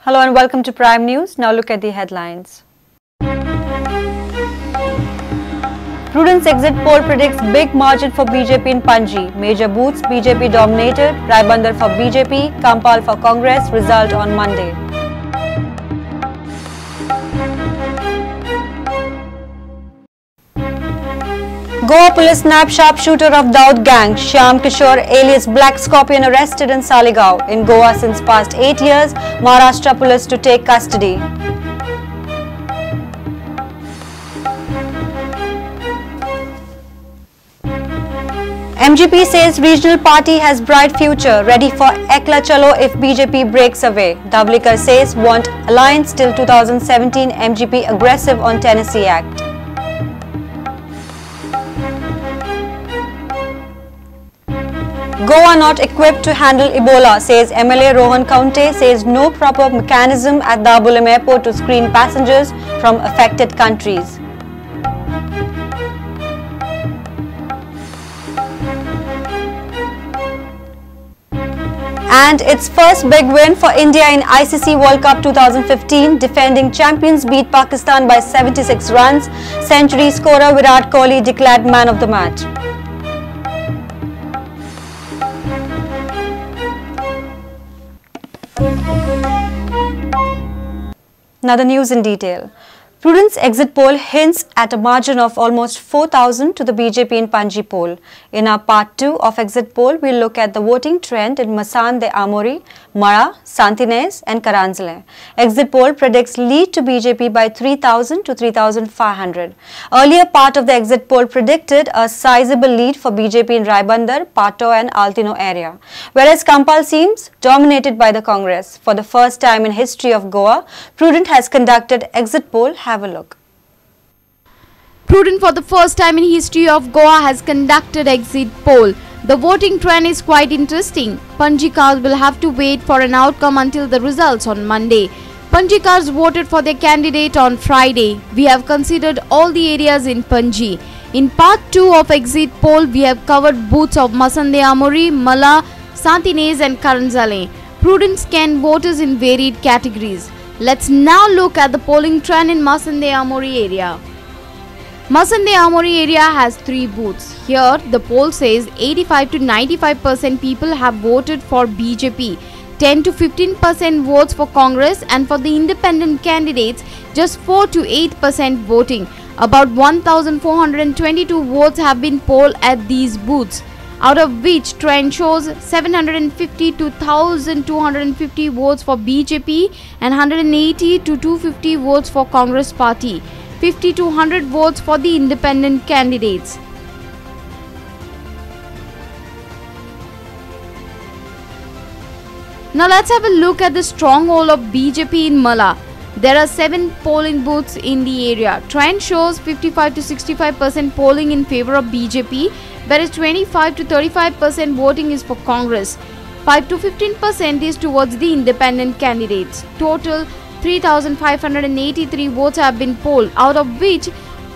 Hello and welcome to Prime News. Now look at the headlines. Prudent's exit poll predicts big margin for BJP in Panaji. Major booths BJP dominated. Ribandar for BJP, Campal for Congress. Result on Monday. Goa police snapped sharpshooter of Daud gang. Shyam Kishore alias Black Scorpion arrested in Saligaon. In Goa since past 8 years, Maharashtra police to take custody. MGP says regional party has bright future, ready for Ekla Chalo if BJP breaks away. Davlikar says want alliance till 2017, MGP aggressive on Tennessee Act. Goa not equipped to handle Ebola, says MLA Rohan Kaunte, says no proper mechanism at Dabulam airport to screen passengers from affected countries. And its first big win for India in ICC World Cup 2015, defending champions beat Pakistan by 76 runs. Century scorer Virat Kohli declared man of the match. Now the news in detail. Prudent's exit poll hints at a margin of almost 4,000 to the BJP in Panaji poll. In our part 2 of exit poll, we'll look at the voting trend in Masan de Amori, Mara, Santinez and Karanzale. Exit poll predicts lead to BJP by 3,000 to 3,500. Earlier part of the exit poll predicted a sizable lead for BJP in Ribandar, Pato and Altino area. Whereas Campal seems dominated by the Congress. For the first time in history of Goa, Prudent has conducted exit poll. Have a look. Prudent for the first time in history of Goa has conducted exit poll. The voting trend is quite interesting. Panjikars will have to wait for an outcome until the results on Monday. Panjikars voted for their candidate on Friday. We have considered all the areas in Panji. In part 2 of exit poll, we have covered booths of Masande Amori, Mala, Santinez and Karanzale. Prudent scanned voters in varied categories. Let's now look at the polling trend in Masande Amori area. Masande Amori area has 3 booths. Here, the poll says 85 to 95% people have voted for BJP, 10 to 15% votes for Congress, and for the independent candidates, just 4 to 8% voting. About 1,422 votes have been polled at these booths, out of which trend shows 750 to 1,250 votes for BJP and 180 to 250 votes for Congress party, 50 to 100 votes for the independent candidates. Now let's have a look at the stronghold of BJP in Mala. There are 7 polling booths in the area. Trend shows 55 to 65% polling in favor of BJP, whereas 25 to 35% voting is for Congress. 5 to 15% is towards the independent candidates. Total 3,583 votes have been polled, out of which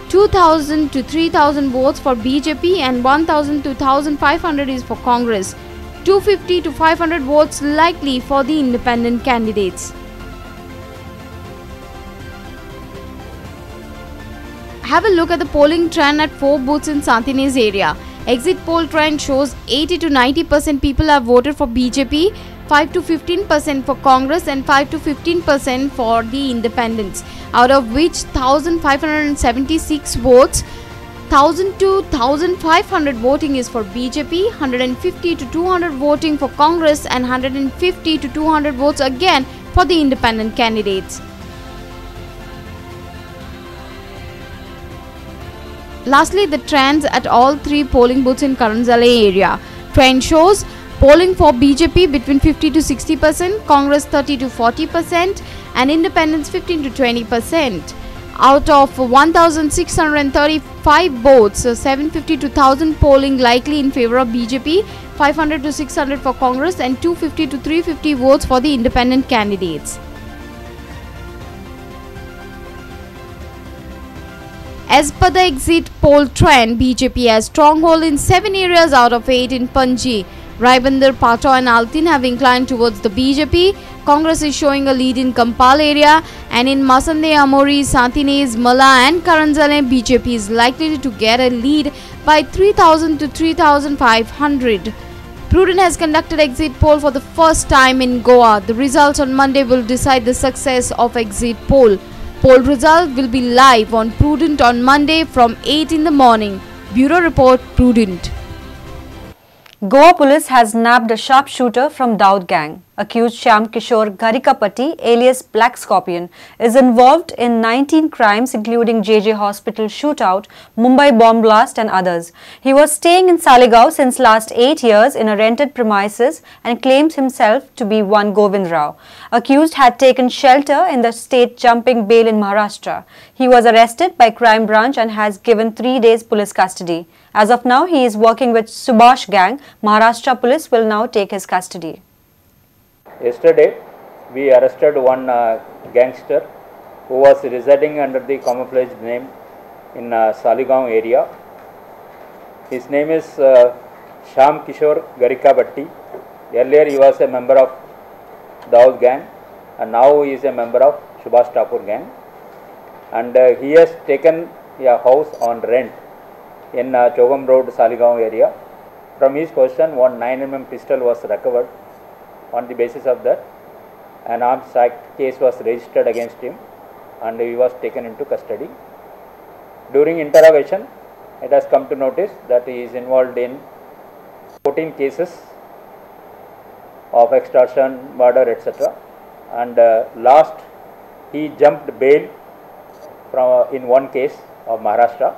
2,000 to 3,000 votes for BJP and 1,000 to 1,500 is for Congress. 250 to 500 votes likely for the independent candidates. Have a look at the polling trend at 4 booths in Santinez area. Exit poll trend shows 80 to 90% people have voted for BJP, 5 to 15% for Congress and 5 to 15% for the independents, out of which 1,576 votes, 1,000 to 1,500 voting is for BJP, 150 to 200 voting for Congress and 150 to 200 votes again for the independent candidates. Lastly, the trends at all 3 polling booths in Karanzale area. Trend shows polling for BJP between 50 to 60%, Congress 30 to 40% and independents 15 to 20%. Out of 1,635 votes, 750 to 1,000 polling likely in favor of BJP, 500 to 600 for Congress and 250 to 350 votes for the independent candidates. As per the exit poll trend, BJP has stronghold in 7 areas out of 8 in Panaji. Ribandar, Pato and Altin have inclined towards the BJP. Congress is showing a lead in Campal area, and in Masande Amori, Santines, Mala and Karanjale, BJP is likely to get a lead by 3,000 to 3,500. Prudent has conducted exit poll for the first time in Goa. The results on Monday will decide the success of exit poll. Poll result will be live on Prudent on Monday from 8 in the morning. Bureau Report, Prudent. Goa police has nabbed a sharpshooter from Daud gang. Accused Shyam Kishore Garikapati, alias Black Scorpion, is involved in 19 crimes including JJ Hospital shootout, Mumbai bomb blast and others. He was staying in Saligaon since last 8 years in a rented premises and claims himself to be one Govind Rao. Accused had taken shelter in the state jumping bail in Maharashtra. He was arrested by crime branch and has given 3 days police custody. As of now, he is working with Subhash gang. Maharashtra police will now take his custody. Yesterday, we arrested one gangster who was residing under the camouflage name in Saligaon area. His name is Shyam Kishore Garikapati. Earlier, he was a member of Daud gang, and now he is a member of Subhash Thapur gang. And he has taken a house on rent in Chogam Road, Saligaon area. From his possession, one 9mm pistol was recovered. On the basis of that, an arms act case was registered against him and he was taken into custody. During interrogation, it has come to notice that he is involved in 14 cases of extortion, murder, etc. And last, he jumped bail from in one case of Maharashtra,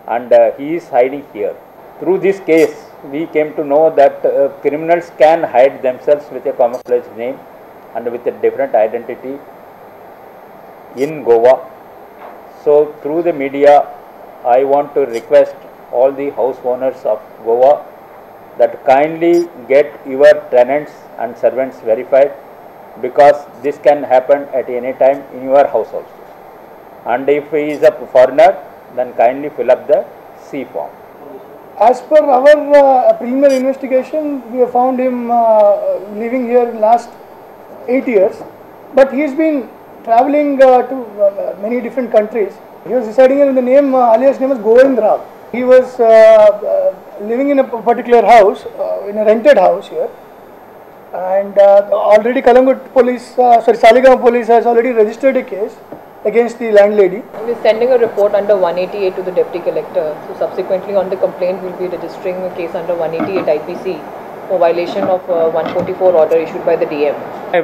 and he is hiding here. Through this case, we came to know that criminals can hide themselves with a camouflage name and with a different identity in Goa. So through the media, I want to request all the house owners of Goa that kindly get your tenants and servants verified, because this can happen at any time in your house also. And if he is a foreigner, then kindly fill up the C form. As per our preliminary investigation, we have found him living here last 8 years, but he has been travelling to many different countries. He was residing in the name, alias name is Govind Rao. He was living in a particular house, in a rented house here, and already Kalangut police, Saligaon police has already registered a case against the landlady. We are sending a report under 188 to the Deputy Collector. So subsequently on the complaint, we will be registering a case under 188 IPC for violation of 144 order issued by the DM.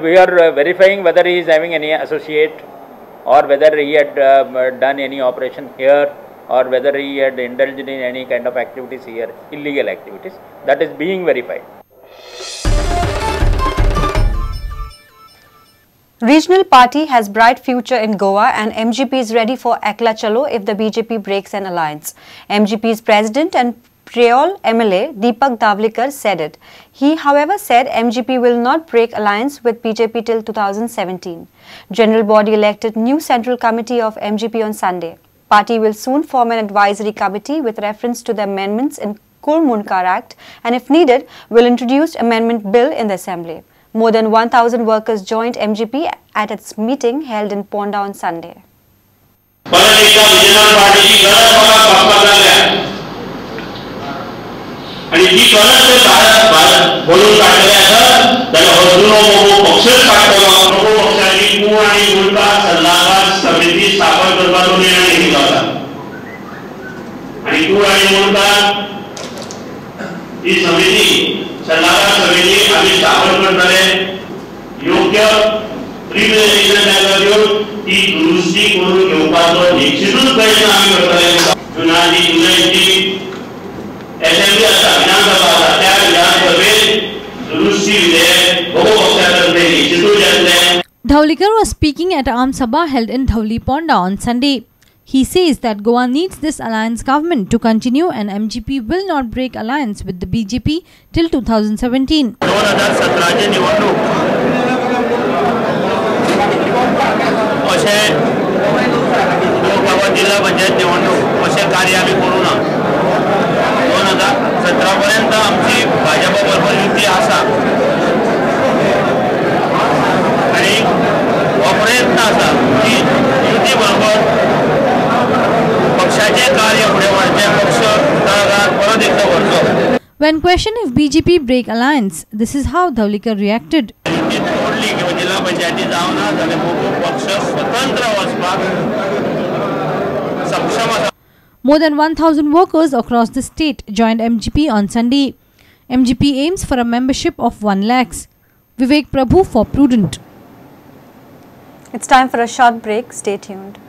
We are verifying whether he is having any associate or whether he had done any operation here or whether he had indulged in any kind of activities here, illegal activities. That is being verified. Regional party has bright future in Goa and MGP is ready for Ekla Chalo if the BJP breaks an alliance. MGP's president and Prayol MLA Deepak Davlikar said it. He, however, said MGP will not break alliance with BJP till 2017. General body elected new central committee of MGP on Sunday. Party will soon form an advisory committee with reference to the amendments in Kul Munkar Act and if needed will introduce amendment bill in the assembly. More than 1,000 workers joined MGP at its meeting held in Ponda on Sunday. सल्लागार समिती आम्ही स्थापन करणारे योग्य प्रिव्हिलेजेशन जागा देऊन ती दुरुस्ती करून घेवपाचो निश्चितूच प्रयत्न आम्ही करतले. जुनाजी जुलैची असेंब्ली आसा, विधानसभा आसा, त्या विधानसभेत दुरुस्ती विधेयक बहुपक्षातर्फे निश्चितूच येतले. Davlikar was speaking at Aam Sabha held in Dhauli Ponda on Sunday. He says that Goa needs this alliance government to continue and MGP will not break alliance with the BJP till 2017. 2017 निवडणूक असे गावात जिल्हा पंचायत निवडणूक असे कार्य आम्ही करू ना. 2017 पर्यंत आमची भाजप बरोबर युती आसा. When questioned if BJP break alliance, this is how Dhaulikar reacted. More than 1,000 workers across the state joined MGP on Sunday. MGP aims for a membership of 1 lakhs. Vivek Prabhu for Prudent. It's time for a short break. Stay tuned.